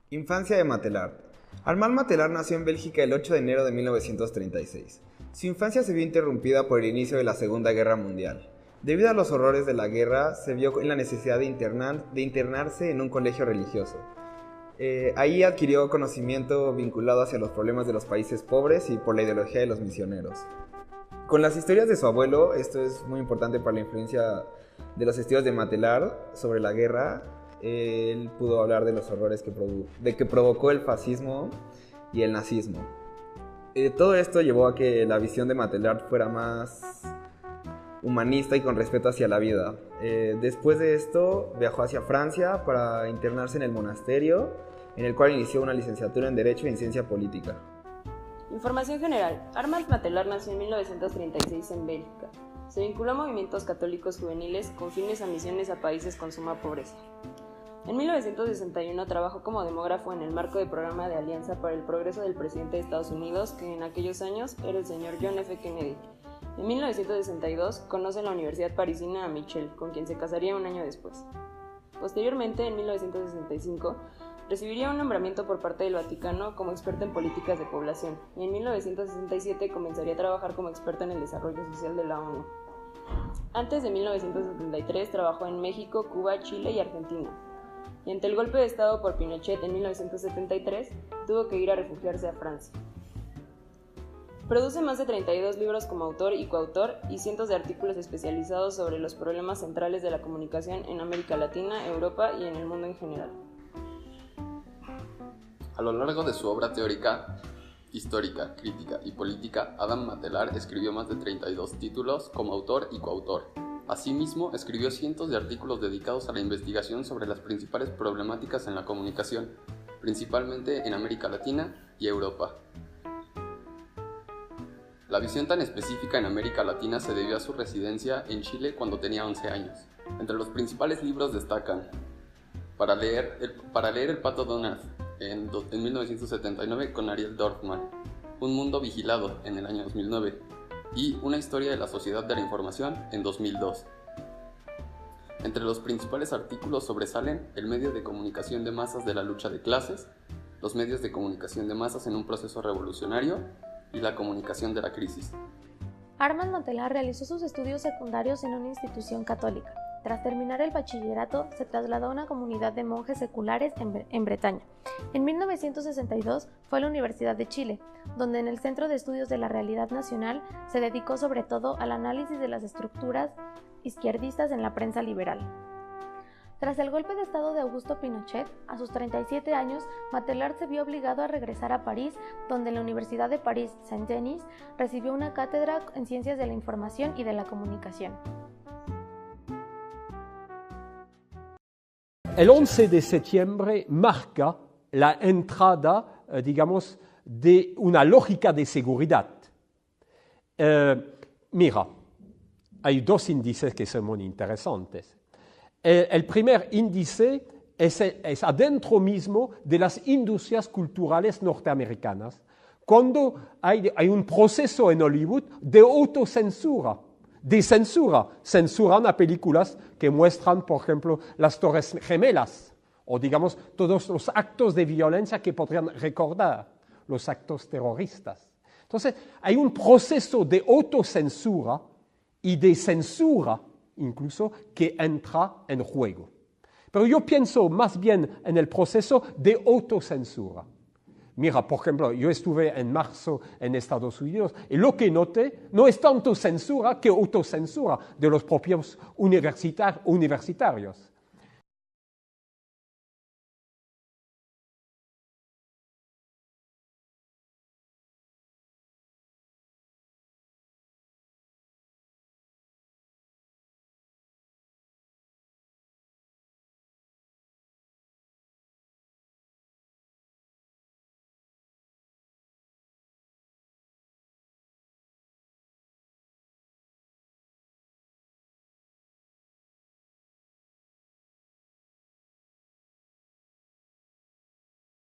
Infancia de Matelard. Armand Matelard nació en Bélgica el 8 de enero de 1936. Su infancia se vio interrumpida por el inicio de la Segunda Guerra Mundial. Debido a los horrores de la guerra, se vio en la necesidad de internarse en un colegio religioso. Ahí adquirió conocimiento vinculado hacia los problemas de los países pobres y por la ideología de los misioneros. Con las historias de su abuelo, esto es muy importante para la influencia de los estudios de Matelard sobre la guerra. Él pudo hablar de los horrores que provocó el fascismo y el nazismo. Todo esto llevó a que la visión de Matelard fuera más humanista y con respeto hacia la vida. Después de esto viajó hacia Francia para internarse en el monasterio, en el cual inició una licenciatura en Derecho y en Ciencia Política. Información general. Armand Matelard nació en 1936 en Bélgica. Se vinculó a movimientos católicos juveniles con fines a misiones a países con suma pobreza. En 1961 trabajó como demógrafo en el marco del programa de Alianza para el Progreso del presidente de Estados Unidos, que en aquellos años era el señor John F. Kennedy. En 1962 conoce en la Universidad Parisina a Michel, con quien se casaría un año después. Posteriormente, en 1965, recibiría un nombramiento por parte del Vaticano como experto en políticas de población, y en 1967 comenzaría a trabajar como experto en el desarrollo social de la ONU. Antes de 1973 trabajó en México, Cuba, Chile y Argentina. Y ante el golpe de Estado por Pinochet en 1973, tuvo que ir a refugiarse a Francia. Produce más de 32 libros como autor y coautor y cientos de artículos especializados sobre los problemas centrales de la comunicación en América Latina, Europa y en el mundo en general. A lo largo de su obra teórica, histórica, crítica y política, Adam Matelard escribió más de 32 títulos como autor y coautor. Asimismo, escribió cientos de artículos dedicados a la investigación sobre las principales problemáticas en la comunicación, principalmente en América Latina y Europa. La visión tan específica en América Latina se debió a su residencia en Chile cuando tenía 11 años. Entre los principales libros destacan Para leer el Pato Donald en 1979 con Ariel Dorfman, Un mundo vigilado en el año 2009 y Una historia de la sociedad de la información en 2002. Entre los principales artículos sobresalen el medio de comunicación de masas de la lucha de clases, los medios de comunicación de masas en un proceso revolucionario y la comunicación de la crisis. Armand Matelard realizó sus estudios secundarios en una institución católica. Tras terminar el bachillerato, se trasladó a una comunidad de monjes seculares en Bretaña. En 1962 fue a la Universidad de Chile, donde en el Centro de Estudios de la Realidad Nacional se dedicó sobre todo al análisis de las estructuras izquierdistas en la prensa liberal. Tras el golpe de estado de Augusto Pinochet, a sus 37 años, Matelard se vio obligado a regresar a París, donde en la Universidad de París Saint-Denis recibió una cátedra en Ciencias de la Información y de la Comunicación. El 11 de septiembre marca la entrada, digamos, de una lógica de seguridad. Mira, hay dos índices que son muy interesantes. El primer índice es adentro mismo de las industrias culturales norteamericanas, cuando hay un proceso en Hollywood de autocensura, de censura. Censuran a películas que muestran, por ejemplo, las Torres Gemelas, o digamos, todos los actos de violencia que podrían recordar, los actos terroristas. Entonces, hay un proceso de autocensura y de censura, incluso, que entra en juego. Pero yo pienso más bien en el proceso de autocensura. Mira, por ejemplo, yo estuve en marzo en Estados Unidos y lo que noté no es tanto censura que autocensura de los propios universitarios.